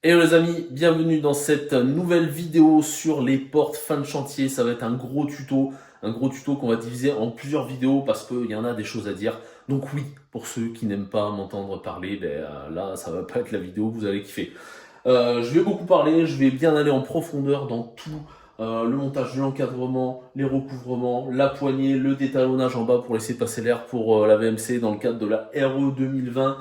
Hello les amis, bienvenue dans cette nouvelle vidéo sur les portes fin de chantier. Ça va être un gros tuto qu'on va diviser en plusieurs vidéos parce qu'il y en a des choses à dire. Donc oui, pour ceux qui n'aiment pas m'entendre parler, là ça va pas être la vidéo que vous allez kiffer. Je vais beaucoup parler, je vais bien aller en profondeur dans tout le montage de l'encadrement, les recouvrements, la poignée, le détalonnage en bas pour laisser passer l'air pour la VMC dans le cadre de la RE 2020.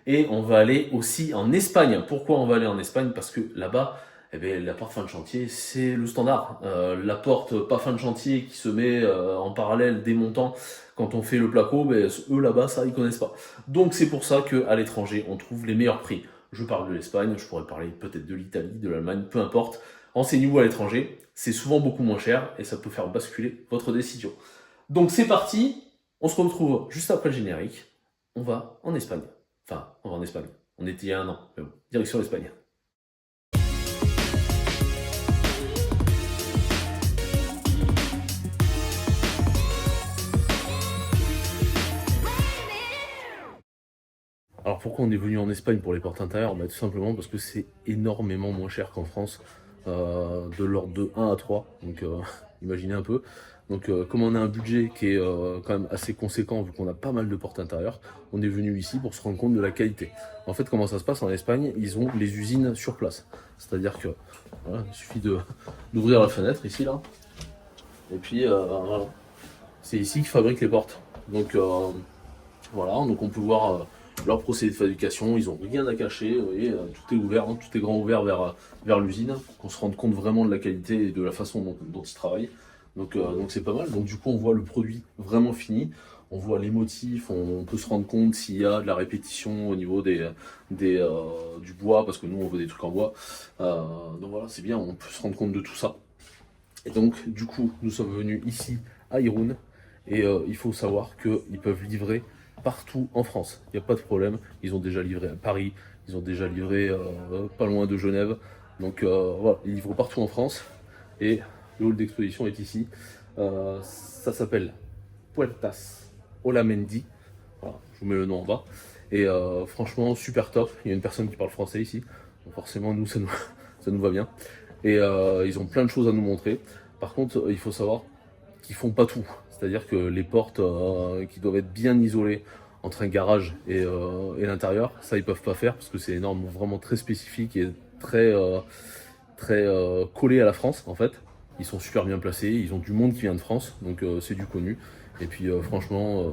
Et on va aller aussi en Espagne. Pourquoi on va aller en Espagne? Parce que là-bas, la porte fin de chantier, c'est le standard. La porte pas fin de chantier qui se met en parallèle des montants quand on fait le placo, eux là-bas, ça, ils connaissent pas. Donc c'est pour ça qu'à l'étranger, on trouve les meilleurs prix. Je parle de l'Espagne, je pourrais parler peut-être de l'Italie, de l'Allemagne, peu importe. Renseignez-vous à l'étranger, c'est souvent beaucoup moins cher et ça peut faire basculer votre décision. Donc c'est parti, on se retrouve juste après le générique. On va en Espagne. Enfin, on va en Espagne. On était il y a un an, mais bon, direction l'Espagne. Alors pourquoi on est venu en Espagne pour les portes intérieures? Tout simplement parce que c'est énormément moins cher qu'en France, de l'ordre de 1 à 3, donc imaginez un peu. Donc comme on a un budget qui est quand même assez conséquent vu qu'on a pas mal de portes intérieures, on est venu ici pour se rendre compte de la qualité. En fait, comment ça se passe en Espagne? Ils ont les usines sur place. C'est-à-dire que voilà, il suffit d'ouvrir la fenêtre ici là, et puis voilà. C'est ici qu'ils fabriquent les portes. Donc voilà, donc on peut voir leur procédé de fabrication, ils n'ont rien à cacher, vous voyez, tout est ouvert, hein, tout est grand ouvert vers l'usine, qu'on se rende compte vraiment de la qualité et de la façon dont ils travaillent. Donc c'est pas mal, donc du coup on voit le produit vraiment fini, on voit les motifs, on peut se rendre compte s'il y a de la répétition au niveau du bois, parce que nous on veut des trucs en bois. Donc voilà, c'est bien, on peut se rendre compte de tout ça. Et donc du coup nous sommes venus ici à Irún, et il faut savoir qu'ils peuvent livrer partout en France. Il n'y a pas de problème. Ils ont déjà livré à Paris, ils ont déjà livré pas loin de Genève. Donc voilà, ils livrent partout en France. Et le hall d'exposition est ici. Ça s'appelle Puertas Olamendi. Voilà, je vous mets le nom en bas. Et franchement, super top. Il y a une personne qui parle français ici. Donc forcément, nous, ça nous va bien. Et ils ont plein de choses à nous montrer. Par contre, il faut savoir qu'ils font pas tout. C'est-à-dire que les portes qui doivent être bien isolées entre un garage et l'intérieur, ça ils peuvent pas faire parce que c'est énorme, vraiment très spécifique et très collé à la France en fait. Ils sont super bien placés, ils ont du monde qui vient de France, donc c'est du connu. Et puis franchement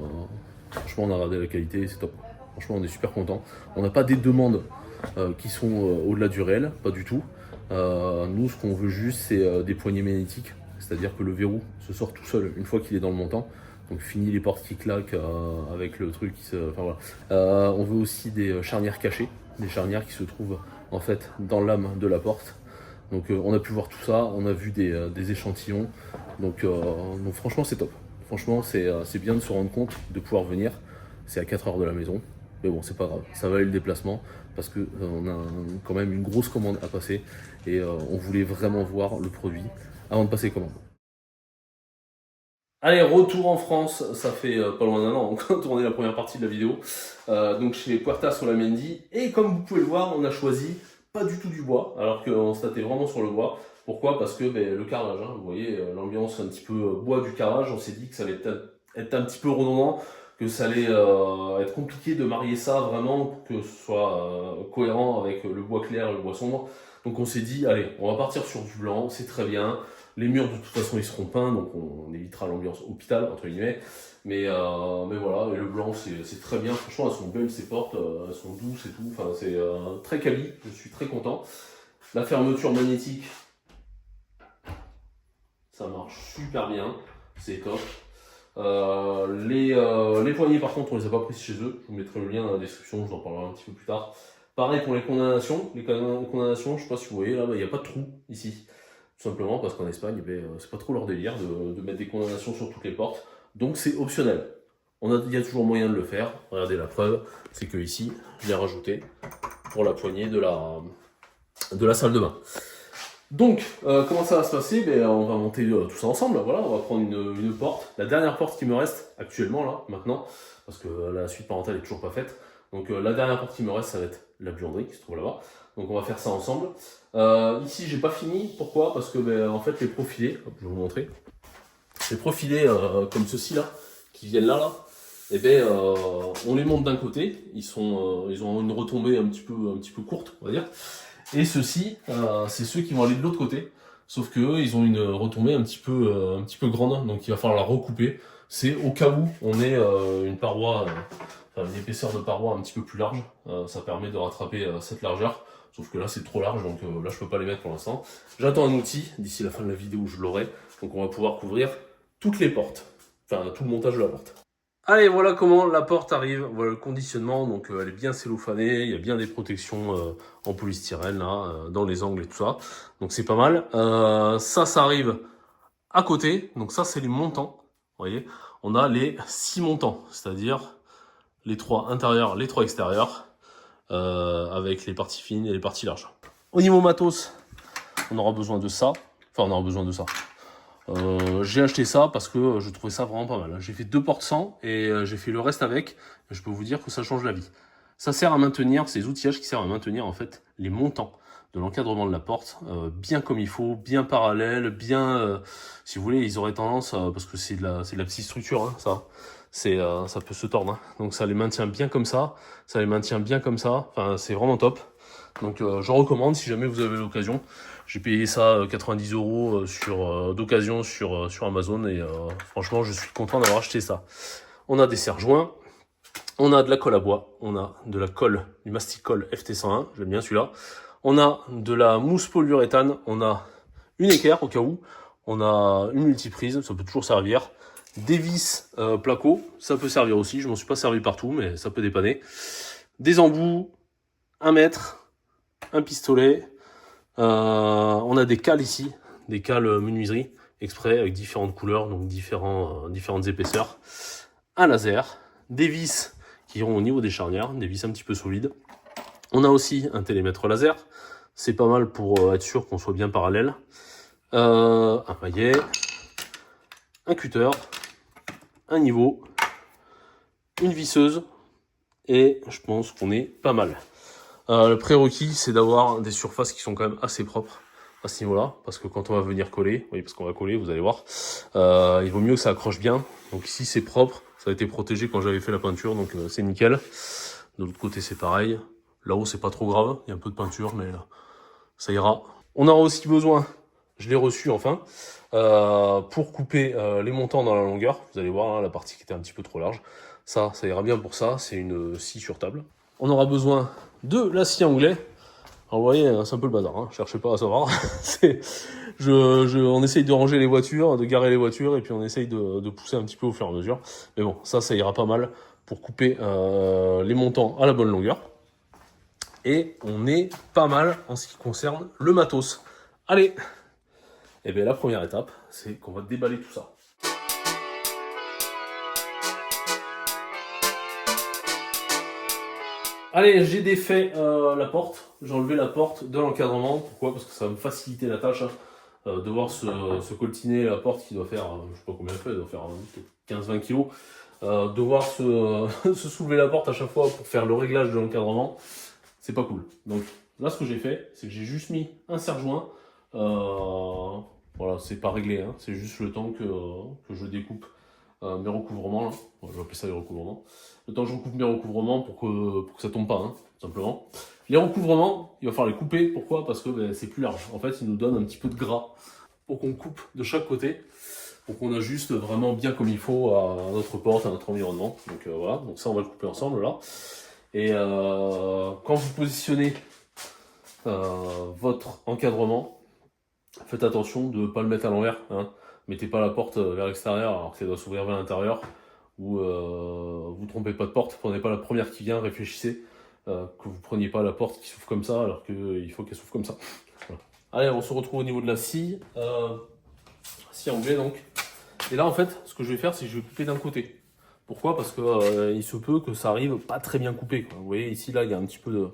on a regardé la qualité, c'est top. Franchement on est super content. On n'a pas des demandes qui sont au-delà du réel, pas du tout. Nous ce qu'on veut juste c'est des poignées magnétiques. C'est-à-dire que le verrou se sort tout seul une fois qu'il est dans le montant. Donc fini les portes qui claquent avec le truc qui se. Enfin voilà. On veut aussi des charnières cachées, des charnières qui se trouvent en fait dans l'âme de la porte. Donc on a pu voir tout ça, on a vu des échantillons. Donc franchement c'est top. Franchement c'est bien de se rendre compte, de pouvoir venir. C'est à 4 heures de la maison. Mais bon, c'est pas grave, ça valait le déplacement parce que on a quand même une grosse commande à passer et on voulait vraiment voir le produit avant de passer commande. Allez, retour en France, ça fait pas loin d'un an qu'on a tourné la première partie de la vidéo, donc chez Puerta Solamendi, et comme vous pouvez le voir, on a choisi pas du tout du bois, alors qu'on se tâtait vraiment sur le bois. Pourquoi? Parce que le carrelage, hein, vous voyez, l'ambiance un petit peu bois du carrelage, on s'est dit que ça allait être un petit peu redondant, que ça allait être compliqué de marier ça vraiment pour que ce soit cohérent avec le bois clair et le bois sombre. Donc on s'est dit, allez, on va partir sur du blanc, c'est très bien. Les murs de toute façon ils seront peints, donc on évitera l'ambiance hôpital entre guillemets. Mais voilà, et le blanc c'est très bien, franchement elles sont belles ces portes, elles sont douces et tout, enfin c'est très quali, je suis très content. La fermeture magnétique, ça marche super bien, c'est top. Les poignées par contre on les a pas prises chez eux, je vous mettrai le lien dans la description, je vous en parlerai un petit peu plus tard. Pareil pour les condamnations, je sais pas si vous voyez là, il n'y a pas de trou ici. Tout simplement parce qu'en Espagne, c'est pas trop leur délire de mettre des condamnations sur toutes les portes. Donc c'est optionnel. Il y a toujours moyen de le faire. Regardez la preuve, c'est que ici, je l'ai rajouté pour la poignée de la salle de bain. Donc, comment ça va se passer? On va monter tout ça ensemble. Voilà, on va prendre une porte. La dernière porte qui me reste actuellement, là, maintenant, parce que la suite parentale est toujours pas faite. Donc, la dernière porte qui me reste, ça va être la buanderie qui se trouve là-bas. Donc on va faire ça ensemble. Ici j'ai pas fini, pourquoi? Parce que en fait les profilés, hop, je vais vous montrer, les profilés comme ceux-ci là, qui viennent là, on les monte d'un côté, ils ont une retombée un petit peu courte, on va dire. Et ceux-ci, c'est ceux qui vont aller de l'autre côté, sauf que eux, ils ont une retombée un petit peu grande, donc il va falloir la recouper. C'est au cas où on ait une paroi, une épaisseur de paroi un petit peu plus large, ça permet de rattraper cette largeur. Sauf que là c'est trop large, donc là je peux pas les mettre pour l'instant. J'attends un outil, d'ici la fin de la vidéo je l'aurai, donc on va pouvoir couvrir toutes les portes, enfin tout le montage de la porte. Allez, voilà comment la porte arrive, voilà le conditionnement, donc elle est bien cellophanée, il y a bien des protections en polystyrène là, dans les angles et tout ça, donc c'est pas mal. Ça arrive à côté, donc ça c'est les montants, vous voyez, on a les 6 montants, c'est-à-dire les 3 intérieurs, les 3 extérieurs, avec les parties fines et les parties larges. Au niveau matos, on aura besoin de ça, j'ai acheté ça parce que je trouvais ça vraiment pas mal. J'ai fait 2 portes 100 et j'ai fait le reste avec. Je peux vous dire que ça change la vie. Ça sert à maintenir, ces outillages qui servent à maintenir en fait les montants de l'encadrement de la porte, bien comme il faut, bien parallèle, bien, si vous voulez, ils auraient tendance, parce que c'est de la petite structure, hein, ça peut se tordre, hein. Donc ça les maintient bien comme ça les maintient bien comme ça, enfin c'est vraiment top. Donc je recommande si jamais vous avez l'occasion. J'ai payé ça 90 € d'occasion sur Amazon et franchement je suis content d'avoir acheté ça. On a des serre-joints, on a de la colle à bois, on a de la colle, du Mastic-Colle FT101, j'aime bien celui-là. On a de la mousse polyuréthane, on a une équerre au cas où, on a une multiprise, ça peut toujours servir. Des vis placo, ça peut servir aussi, je m'en suis pas servi partout mais ça peut dépanner. Des embouts, 1 mètre, un pistolet, on a des cales ici, des cales menuiserie exprès avec différentes couleurs, donc différentes épaisseurs, un laser, des vis qui iront au niveau des charnières, des vis un petit peu solides. On a aussi un télémètre laser, c'est pas mal pour être sûr qu'on soit bien parallèle, un maillet, un cutter, un niveau, une visseuse, et je pense qu'on est pas mal. Le prérequis, c'est d'avoir des surfaces qui sont quand même assez propres à ce niveau-là, parce que quand on va venir coller, oui, parce qu'on va coller, vous allez voir, il vaut mieux que ça accroche bien. Donc ici, c'est propre, ça a été protégé quand j'avais fait la peinture, donc c'est nickel. De l'autre côté, c'est pareil. Là-haut, c'est pas trop grave, il y a un peu de peinture, mais ça ira. On aura aussi besoin, je l'ai reçu enfin, pour couper les montants dans la longueur. Vous allez voir, hein, la partie qui était un petit peu trop large. Ça ira bien pour ça, c'est une scie sur table. On aura besoin de la scie anglais. Alors vous voyez, c'est un peu le bazar, hein. Cherchez pas à savoir. On essaye de ranger les voitures, de garer les voitures, et puis on essaye de pousser un petit peu au fur et à mesure. Mais bon, ça ira pas mal pour couper les montants à la bonne longueur. Et on est pas mal en ce qui concerne le matos. Allez, et bien la première étape, c'est qu'on va déballer tout ça. Allez, j'ai défait la porte, j'ai enlevé la porte de l'encadrement. Pourquoi? Parce que ça va me faciliter la tâche, hein, de voir se coltiner la porte qui doit faire, je sais pas combien elle fait, elle doit faire 15-20 kg. Devoir se soulever la porte à chaque fois pour faire le réglage de l'encadrement, c'est pas cool. Donc là, ce que j'ai fait, c'est que j'ai juste mis un serre-joint. Voilà, c'est pas réglé, hein, c'est juste le temps que je découpe mes recouvrements, là. On va appeler ça les recouvrements. Le temps que je recoupe mes recouvrements pour que ça tombe pas, hein, tout simplement. Les recouvrements, il va falloir les couper. Pourquoi? Parce que c'est plus large. En fait, ils nous donnent un petit peu de gras pour qu'on coupe de chaque côté, pour qu'on ajuste vraiment bien comme il faut à notre porte, à notre environnement. Donc voilà, donc ça on va le couper ensemble là. Et quand vous positionnez votre encadrement, faites attention de ne pas le mettre à l'envers, hein. Mettez pas la porte vers l'extérieur alors que ça doit s'ouvrir vers l'intérieur, ou vous trompez pas de porte, prenez pas la première qui vient, réfléchissez que vous preniez pas la porte qui s'ouvre comme ça alors qu'il faut qu'elle s'ouvre comme ça. Voilà. Allez, on se retrouve au niveau de la scie, scie anglais donc. Et là en fait, ce que je vais faire, c'est que je vais couper d'un côté. Pourquoi? Parce que il se peut que ça arrive pas très bien coupé, quoi. Vous voyez ici là, il y a un petit peu de,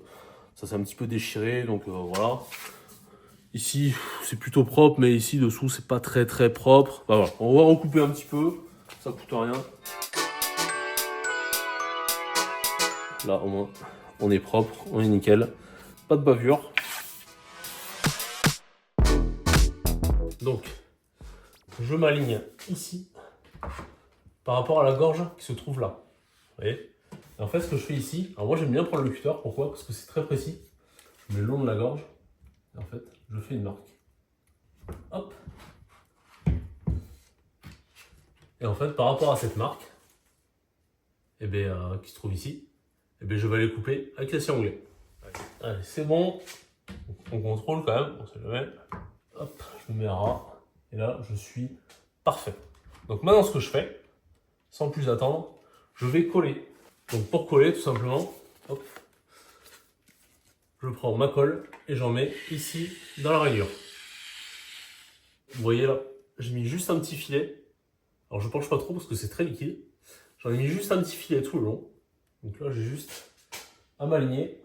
ça s'est un petit peu déchiré, donc voilà. Ici, c'est plutôt propre, mais ici, dessous, c'est pas très propre. Bah, voilà. On va recouper un petit peu, ça coûte rien. Là, au moins, on est propre, on est nickel. Pas de bavure. Donc, je m'aligne ici par rapport à la gorge qui se trouve là. Vous voyez? Et en fait, ce que je fais ici, alors moi j'aime bien prendre le cutter, pourquoi? Parce que c'est très précis. Je mets le long de la gorge, et en fait, je fais une marque. Hop. Et en fait, par rapport à cette marque, qui se trouve ici, je vais aller couper avec la scie à onglet. Allez, c'est bon. On contrôle quand même, on sait jamais. Hop, je me mets à ras. Et là, je suis parfait. Donc maintenant, ce que je fais, sans plus attendre, je vais coller. Donc pour coller, tout simplement, hop, je prends ma colle et j'en mets ici dans la rainure. Vous voyez là, j'ai mis juste un petit filet. Alors je penche pas trop parce que c'est très liquide. J'en ai mis juste un petit filet tout le long. Donc là, j'ai juste à m'aligner.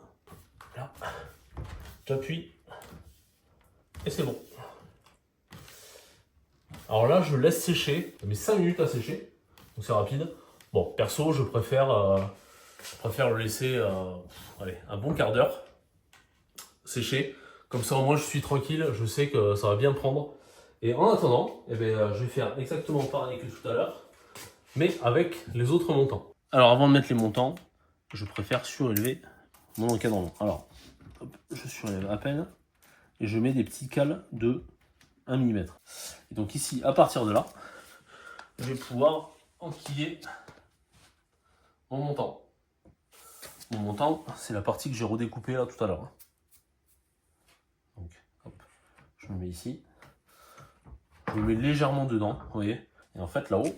Là, j'appuie et c'est bon. Alors là, je laisse sécher. Ça met 5 minutes à sécher, donc c'est rapide. Bon, perso, je préfère le laisser un bon quart d'heure sécher. Comme ça, au moins, je suis tranquille. Je sais que ça va bien prendre. Et en attendant, je vais faire exactement pareil que tout à l'heure, mais avec les autres montants. Alors, avant de mettre les montants, je préfère surélever mon encadrement. Alors, hop, je surélève à peine et je mets des petits cales de 1 mm. Et donc ici, à partir de là, je vais pouvoir enquiller mon montant. Mon montant, c'est la partie que j'ai redécoupée là tout à l'heure. Donc, hop, je me mets ici. Je me mets légèrement dedans, vous voyez. Et en fait, là-haut,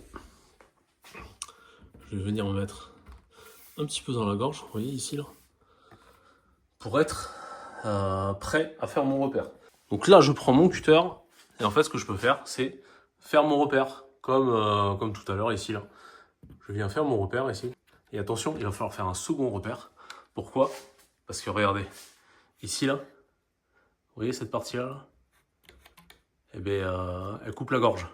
je vais venir me mettre un petit peu dans la gorge, vous voyez ici, là, pour être prêt à faire mon repère. Donc là, je prends mon cutter, et en fait, ce que je peux faire, c'est faire mon repère, comme tout à l'heure, ici, là. Je viens faire mon repère, ici. Et attention, il va falloir faire un second repère. Pourquoi? Parce que regardez, ici, là, vous voyez cette partie-là, là elle coupe la gorge.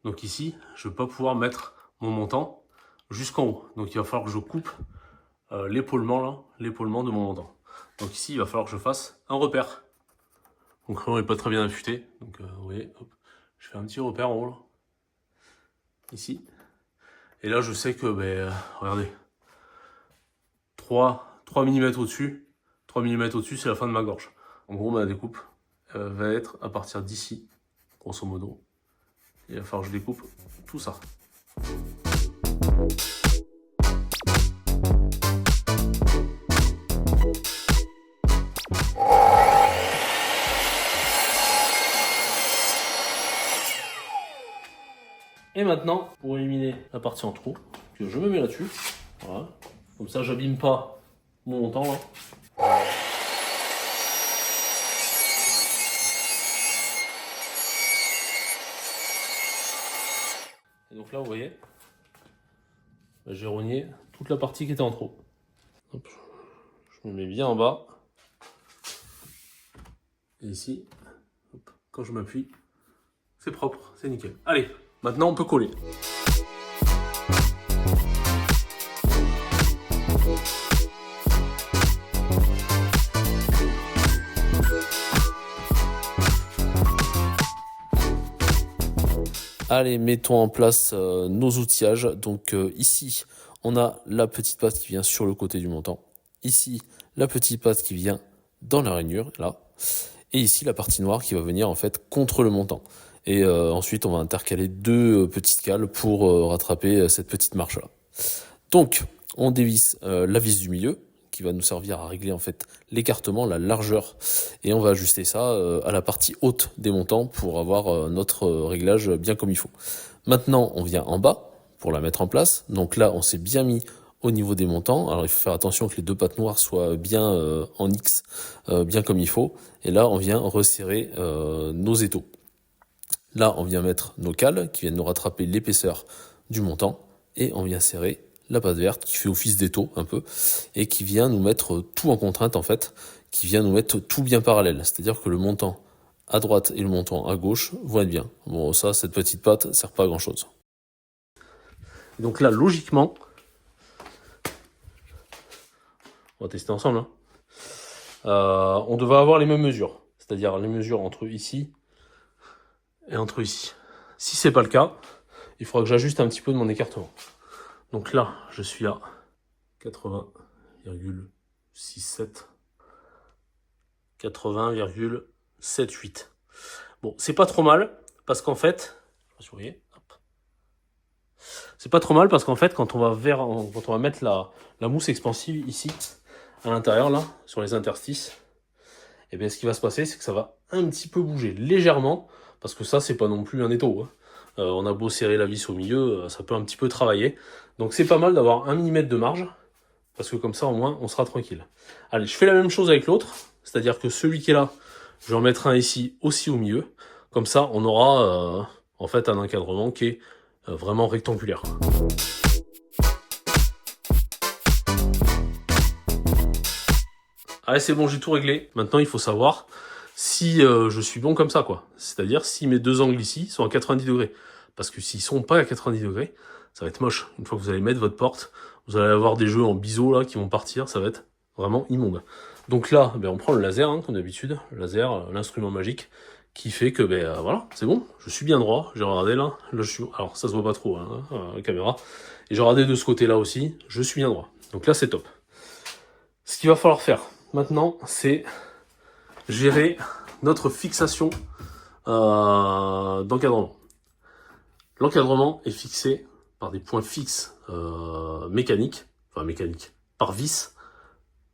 Donc ici, je ne vais pas pouvoir mettre mon montant jusqu'en haut. Donc il va falloir que je coupe l'épaulement de mon montant. Donc ici, il va falloir que je fasse un repère. Donc là, on n'est pas très bien affûté. Donc vous voyez, hop, je fais un petit repère en haut, là. Ici. Et là, je sais que, regardez, 3 mm au-dessus. 3 mm au-dessus, c'est la fin de ma gorge. En gros, ma découpe va être à partir d'ici, grosso modo. Il va falloir que je découpe tout ça. Et maintenant, pour éliminer la partie en trop, que je me mets là-dessus. Voilà. Comme ça, j'abîme pas mon montant là. Et donc là, vous voyez, j'ai rogné toute la partie qui était en trop. Hop. Je me mets bien en bas. Et ici, hop, quand je m'appuie, c'est propre, c'est nickel. Allez, maintenant on peut coller. Allez, mettons en place nos outillages. Donc ici, on a la petite patte qui vient sur le côté du montant. Ici, la petite patte qui vient dans la rainure, là. Et ici, la partie noire qui va venir en fait contre le montant. Et ensuite, on va intercaler 2 petites cales pour rattraper cette petite marche-là. Donc, on dévisse la vis du milieu, qui va nous servir à régler en fait l'écartement, la largeur, et on va ajuster ça à la partie haute des montants pour avoir notre réglage bien comme il faut. Maintenant, on vient en bas pour la mettre en place. Donc là, on s'est bien mis au niveau des montants. Alors il faut faire attention que les 2 pattes noires soient bien en X, bien comme il faut. Et là, on vient resserrer nos étaux. Là, on vient mettre nos cales qui viennent nous rattraper l'épaisseur du montant, et on vient serrer la patte verte qui fait office d'étau un peu et qui vient nous mettre tout en contrainte en fait, qui vient nous mettre tout bien parallèle. C'est-à-dire que le montant à droite et le montant à gauche vont être bien. Bon, ça, cette petite patte sert pas à grand chose. Donc là, logiquement, on va tester ensemble, hein. On devrait avoir les mêmes mesures. C'est-à-dire les mesures entre ici et un trou ici. Si c'est pas le cas, il faudra que j'ajuste un petit peu de mon écartement. Donc là, je suis à 80,67, 80,78. Bon, c'est pas trop mal, parce qu'en fait, je vous voyez, c'est pas trop mal parce qu'en fait, quand on va mettre la mousse expansive ici, à l'intérieur là, sur les interstices, et bien ce qui va se passer, c'est que ça va un petit peu bouger légèrement, parce que ça, c'est pas non plus un étau. Hein. On a beau serrer la vis au milieu, ça peut un petit peu travailler. Donc c'est pas mal d'avoir 1 mm de marge, parce que comme ça, au moins, on sera tranquille. Allez, je fais la même chose avec l'autre, c'est-à-dire que celui qui est là, je vais en mettre un ici aussi au milieu. Comme ça, on aura en fait un encadrement qui est vraiment rectangulaire. Allez, c'est bon, j'ai tout réglé. Maintenant, il faut savoir si je suis bon comme ça, quoi. C'est-à-dire si mes deux angles ici sont à 90 degrés. Parce que s'ils sont pas à 90 degrés, ça va être moche. Une fois que vous allez mettre votre porte, vous allez avoir des jeux en biseau là qui vont partir, ça va être vraiment immonde. Donc là, ben, on prend le laser, hein, comme d'habitude. Le laser, l'instrument magique, qui fait que, ben voilà, c'est bon, je suis bien droit. J'ai regardé là, je suis... Alors ça se voit pas trop, hein, la caméra. Et j'ai regardé de ce côté-là aussi, je suis bien droit. Donc là, c'est top. Ce qu'il va falloir faire maintenant, c'est gérer notre fixation d'encadrement. L'encadrement est fixé par des points fixes mécaniques, par vis,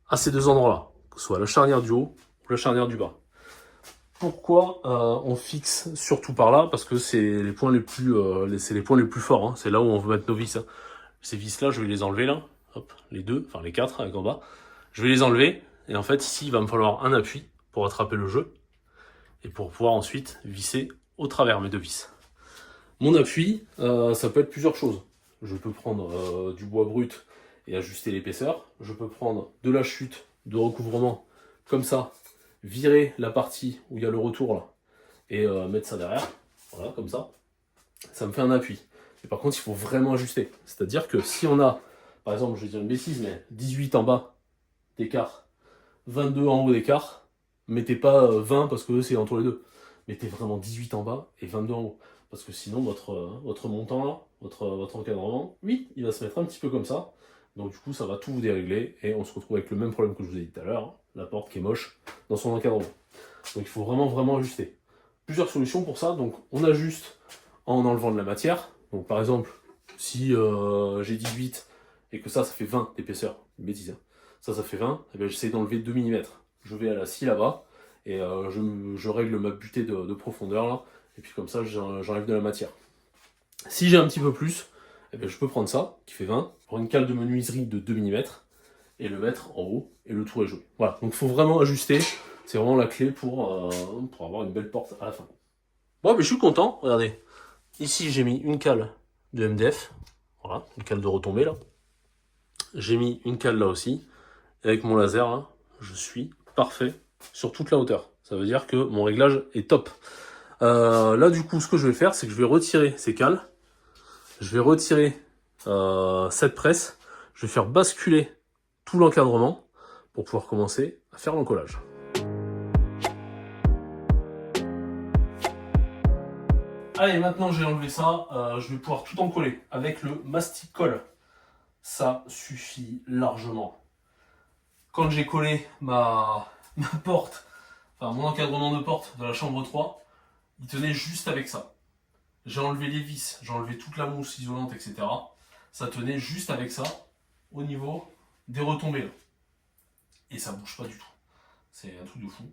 à ces deux endroits-là, que ce soit la charnière du haut ou la charnière du bas. Pourquoi on fixe surtout par là? Parce que c'est les points les plus, forts. Hein. C'est là où on veut mettre nos vis. Hein. Ces vis-là, je vais les enlever là. Hop, les deux, enfin les quatre avec en bas. Je vais les enlever. Et en fait, ici, il va me falloir un appui pour attraper le jeu. Et pour pouvoir ensuite visser au travers mes deux vis. Mon appui, ça peut être plusieurs choses. Je peux prendre du bois brut et ajuster l'épaisseur. Je peux prendre de la chute de recouvrement, comme ça, virer la partie où il y a le retour là, et mettre ça derrière. Voilà, comme ça. Ça me fait un appui. Et par contre, il faut vraiment ajuster. C'est-à-dire que si on a, par exemple, je vais dire une bêtise, mais 18 en bas d'écart, 22 en haut d'écart, mettez pas 20 parce que c'est entre les deux. Mettez vraiment 18 en bas et 22 en haut. Parce que sinon, votre montant là, votre encadrement, oui, il va se mettre un petit peu comme ça. Donc du coup, ça va tout vous dérégler et on se retrouve avec le même problème que je vous ai dit tout à l'heure, hein, la porte qui est moche dans son encadrement. Donc il faut vraiment ajuster. Plusieurs solutions pour ça. Donc on ajuste en enlevant de la matière. Donc par exemple, si j'ai 18 et que ça fait 20 d'épaisseur, une bêtise, hein. Ça fait 20, et bien j'essaie d'enlever 2 mm. Je vais à la scie là-bas et je règle ma butée de profondeur là, et puis comme ça j'enlève de la matière. Si j'ai un petit peu plus, eh bien, je peux prendre ça, qui fait 20, prendre une cale de menuiserie de 2 mm, et le mettre en haut, et le tour est joué. Voilà, donc il faut vraiment ajuster, c'est vraiment la clé pour avoir une belle porte à la fin. Bon, mais je suis content, regardez. Ici j'ai mis une cale de MDF, voilà, une cale de retombée là. J'ai mis une cale là aussi, et avec mon laser là, je suis parfait sur toute la hauteur. Ça veut dire que mon réglage est top. Là du coup, ce que je vais faire, c'est que je vais retirer ces cales, je vais retirer cette presse, je vais faire basculer tout l'encadrement pour pouvoir commencer à faire l'encollage. Allez, maintenant j'ai enlevé ça, je vais pouvoir tout encoller avec le mastic colle. Ça suffit largement. Quand j'ai collé ma porte, enfin mon encadrement de porte de la chambre 3, il tenait juste avec ça. J'ai enlevé les vis, j'ai enlevé toute la mousse isolante, etc. Ça tenait juste avec ça, au niveau des retombées. Là. Et ça bouge pas du tout. C'est un truc de fou.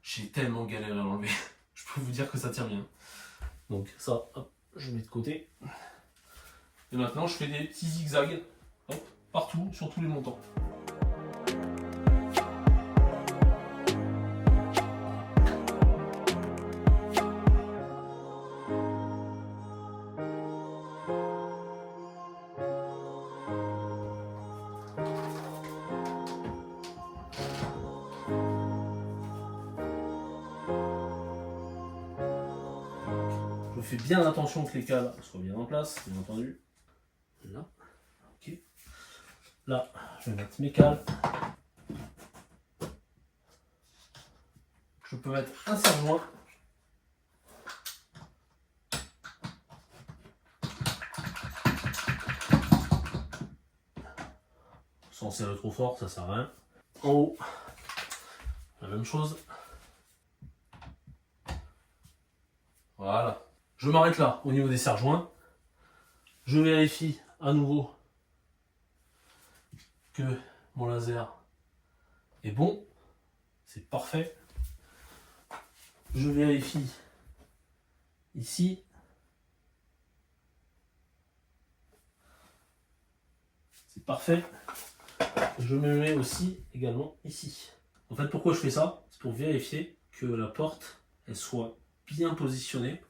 J'ai tellement galéré à l'enlever. Je peux vous dire que ça tient bien. Donc ça, hop, je mets de côté. Et maintenant, je fais des petits zigzags, hop, partout, sur tous les montants. Je fais bien attention que les cales soient bien en place, bien entendu. Là, ok. Là, je vais mettre mes cales. Je peux mettre un serre-joint sans serrer trop fort, ça sert à rien. En haut, la même chose. Voilà. Je m'arrête là au niveau des serre-joints. Je vérifie à nouveau que mon laser est bon. C'est parfait. Je vérifie ici. C'est parfait. Je me mets aussi également ici. En fait, pourquoi je fais ça? C'est pour vérifier que la porte elle soit bien positionnée.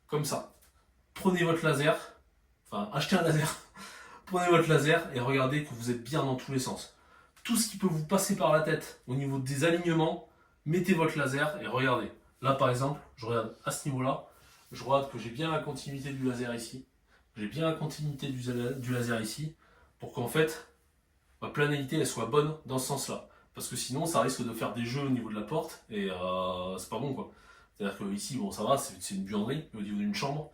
Comme ça. Prenez votre laser. Enfin, achetez un laser. Prenez votre laser et regardez que vous êtes bien dans tous les sens. Tout ce qui peut vous passer par la tête au niveau des alignements, mettez votre laser et regardez. Là, par exemple, je regarde à ce niveau-là. Je regarde que j'ai bien la continuité du laser ici. J'ai bien la continuité du laser ici. Pour qu'en fait, ma planalité elle soit bonne dans ce sens-là. Parce que sinon, ça risque de faire des jeux au niveau de la porte et c'est pas bon quoi. C'est-à-dire que ici, bon, ça va, c'est une buanderie, mais au niveau d'une chambre,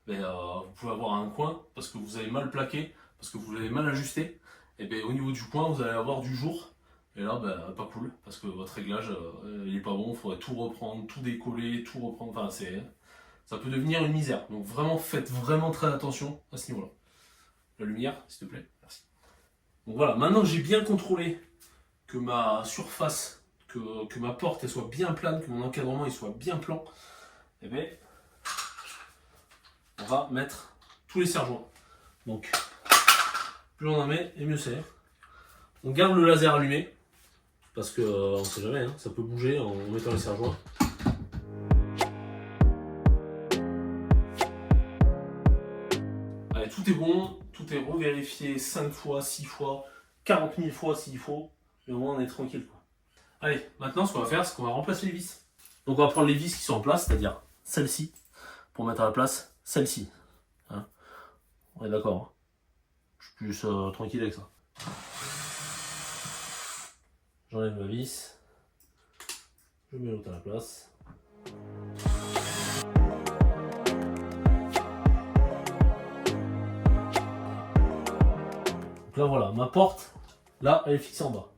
mais, vous pouvez avoir un coin parce que vous avez mal plaqué, parce que vous l'avez mal ajusté. Et bien, au niveau du coin, vous allez avoir du jour. Et là, ben, pas cool, parce que votre réglage, il est pas bon. Il faudrait tout reprendre, tout décoller, tout reprendre. Enfin, ça peut devenir une misère. Donc vraiment, faites vraiment très attention à ce niveau-là. La lumière, s'il te plaît. Merci. Donc voilà, maintenant que j'ai bien contrôlé que ma surface, que ma porte elle soit bien plane, que mon encadrement il soit bien plan, et bien, on va mettre tous les serre-joints. Donc, plus on en met, et mieux c'est. On garde le laser allumé, parce que on sait jamais, hein, ça peut bouger en mettant les serre-joints. Allez, tout est bon, tout est revérifié 5 fois, 6 fois, 40 000 fois s'il faut, et au moins on est tranquille quoi. Allez, maintenant ce qu'on va faire, c'est qu'on va remplacer les vis. Donc on va prendre les vis qui sont en place, c'est-à-dire celle-ci, pour mettre à la place celle-ci. Hein, on est d'accord, hein. Je suis plus tranquille avec ça. J'enlève ma vis, je mets l'autre à la place. Donc là voilà, ma porte, là elle est fixée en bas.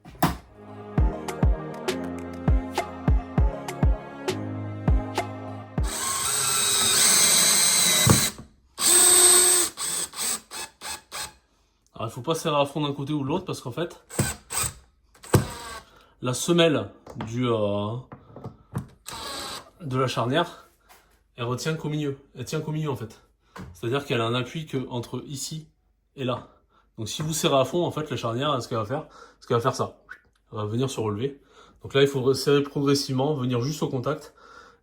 Alors il ne faut pas serrer à fond d'un côté ou de l'autre parce qu'en fait, la semelle de la charnière, elle retient qu'au milieu. Elle tient qu'au milieu en fait. C'est-à-dire qu'elle a un appui que entre ici et là. Donc si vous serrez à fond, en fait, la charnière, ce qu'elle va faire, ça. Elle va venir se relever. Donc là, il faut serrer progressivement, venir juste au contact,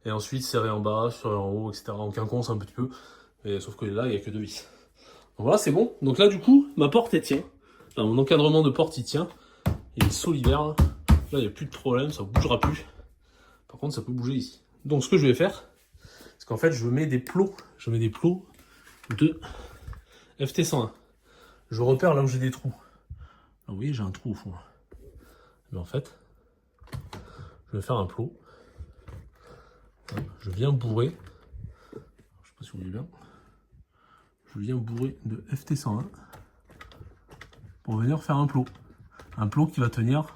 et ensuite serrer en bas, serrer en haut, etc. En quinconce un petit peu. Et, sauf que là, il n'y a que 2 vis. Donc voilà, c'est bon. Donc là, du coup, ma porte, elle tient. Enfin, mon encadrement de porte, il tient. Il est solidaire. Là, il n'y a plus de problème, ça ne bougera plus. Par contre, ça peut bouger ici. Donc ce que je vais faire, c'est qu'en fait, je mets des plots. Je mets des plots de FT101. Je repère là où j'ai des trous. Là, vous voyez, j'ai un trou au fond. Mais en fait, je vais faire un plot. Je viens bourrer. Je sais pas si vous voyez bien. Je viens bourrer de FT101 pour venir faire un plot. Un plot qui va tenir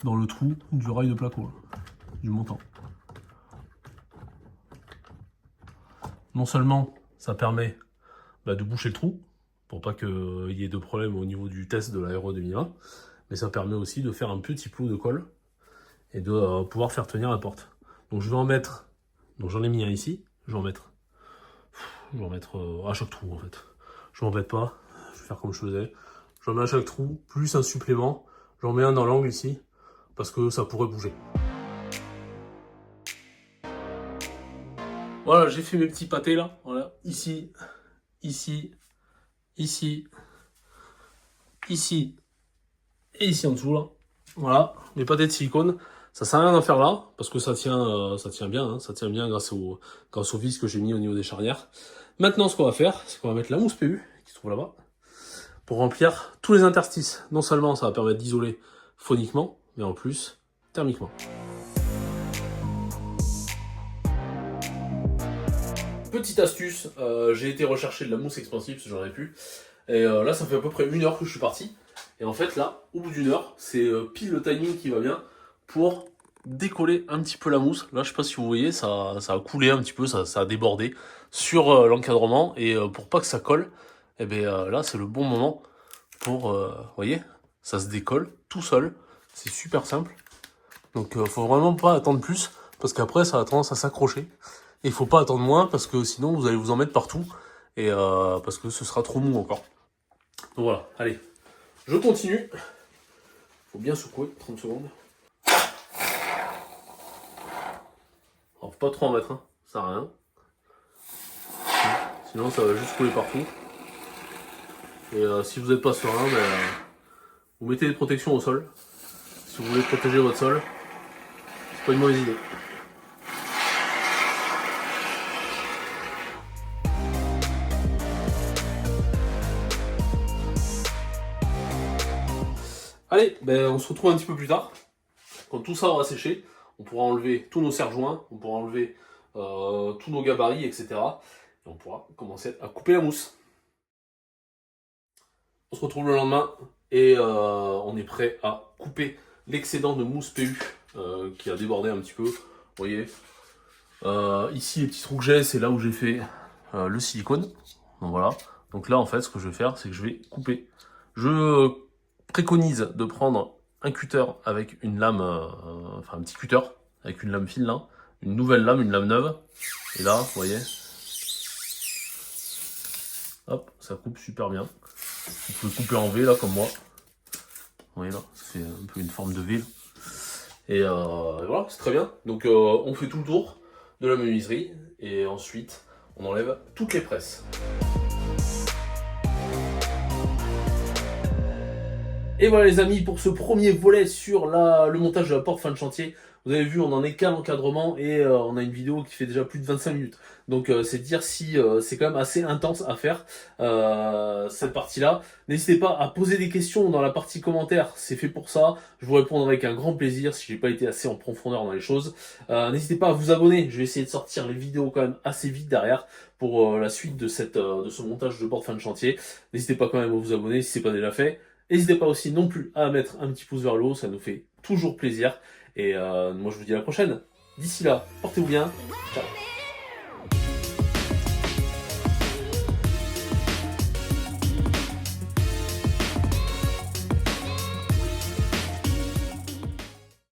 dans le trou du rail de placo, du montant. Non seulement ça permet de boucher le trou, pour pas qu'il y ait de problème au niveau du test de l'Aéro 2020, mais ça permet aussi de faire un petit plot de colle et de pouvoir faire tenir la porte. Donc je vais en mettre, donc j'en ai mis un ici, je vais en mettre à chaque trou en fait. Je m'embête pas, je vais faire comme je faisais. J'en mets à chaque trou, plus un supplément, j'en mets un dans l'angle ici, parce que ça pourrait bouger. Voilà, j'ai fait mes petits pâtés là, voilà, ici, ici, ici, ici, et ici en dessous là. Voilà, mes pâtés de silicone. Ça sert à rien d'en faire là, parce que ça tient bien, hein, ça tient bien grâce aux vis que j'ai mis au niveau des charnières. Maintenant, ce qu'on va faire, c'est qu'on va mettre la mousse PU, qui se trouve là-bas, pour remplir tous les interstices. Non seulement ça va permettre d'isoler phoniquement, mais en plus, thermiquement. Petite astuce, j'ai été rechercher de la mousse expansive, parce que j'en ai plus. Et là, ça fait à peu près 1 heure que je suis parti. Et en fait, là, au bout d'1 heure, c'est pile le timing qui va bien pour décoller un petit peu la mousse. Là, je sais pas si vous voyez, ça a coulé un petit peu, ça a débordé sur l'encadrement. Et pour pas que ça colle, et bien là, c'est le bon moment pour, vous voyez, ça se décolle tout seul. C'est super simple. Donc, faut vraiment pas attendre plus, parce qu'après, ça a tendance à s'accrocher. Et il faut pas attendre moins, parce que sinon, vous allez vous en mettre partout. Et parce que ce sera trop mou encore. Donc voilà, allez, je continue. Faut bien secouer, 30 secondes. Alors, faut pas trop en mettre, hein, ça sert à rien. Sinon, ça va juste couler partout. Et si vous n'êtes pas serein, vous mettez des protections au sol. Si vous voulez protéger votre sol, c'est pas une mauvaise idée. Allez, on se retrouve un petit peu plus tard. Quand tout ça aura séché, on pourra enlever tous nos serre-joints, on pourra enlever tous nos gabarits, etc. Et on pourra commencer à couper la mousse. On se retrouve le lendemain et on est prêt à couper l'excédent de mousse PU qui a débordé un petit peu. Vous voyez, ici les petits trous que j'ai, c'est là où j'ai fait le silicone. Donc voilà. Donc là, en fait, ce que je vais faire, c'est que je vais couper. Je préconise de prendre un cutter avec une lame, enfin un petit cutter avec une lame fine là, une nouvelle lame, une lame neuve. Et là, vous voyez, hop, ça coupe super bien. Vous pouvez couper en V là comme moi. Vous voyez là, ça fait un peu une forme de V. Et voilà, c'est très bien. Donc on fait tout le tour de la menuiserie et ensuite on enlève toutes les presses. Et voilà les amis, pour ce premier volet sur le montage de la porte fin de chantier, vous avez vu, on en est qu'à l'encadrement et on a une vidéo qui fait déjà plus de 25 minutes. Donc c'est dire si c'est quand même assez intense à faire cette partie-là. N'hésitez pas à poser des questions dans la partie commentaires, c'est fait pour ça. Je vous répondrai avec un grand plaisir si j'ai pas été assez en profondeur dans les choses. N'hésitez pas à vous abonner, je vais essayer de sortir les vidéos quand même assez vite derrière pour la suite de ce montage de porte fin de chantier. N'hésitez pas quand même à vous abonner si c'est pas déjà fait. N'hésitez pas aussi non plus à mettre un petit pouce vers le haut, ça nous fait toujours plaisir. Et moi je vous dis à la prochaine. D'ici là, portez-vous bien. Ciao.